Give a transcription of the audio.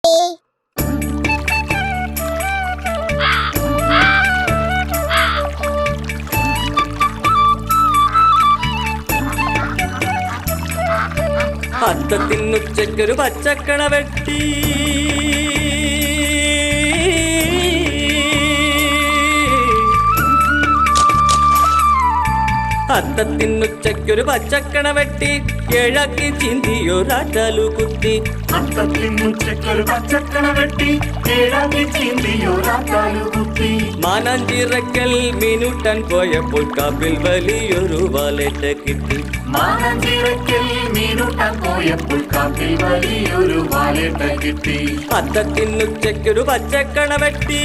വെട്ടി. അത്തത്തിനുച്ചയ്ക്കൊരു പച്ചക്കണ വെട്ടി. അത്തത്തിനുച്ചയ്ക്കൊരു പച്ചക്കണ വെട്ടി കിഴക്കി ചിന്തിയൊരാറ്റാലു കുത്തി. അത്തത്തിനുച്ചയ്ക്കൊരു പച്ചക്കണ വെട്ടി കിഴക്കി ചിന്തിയൊരാറ്റാലു കുത്തി. മാനാഞ്ചിറക്കൽ മീനൂട്ടാൻ പോയപ്പോൾ കാപ്പിൽ വലിയൊരു വാലേറ്റ കിട്ടി. മാനാഞ്ചിറക്കൽ മീനൂട്ടാൻ പോയപ്പോൾ കാപ്പിൽ വലിയൊരു വാലേറ്റ കിട്ടി. അത്തത്തിനുച്ചയ്ക്കൊരു പച്ചക്കണ വെട്ടി.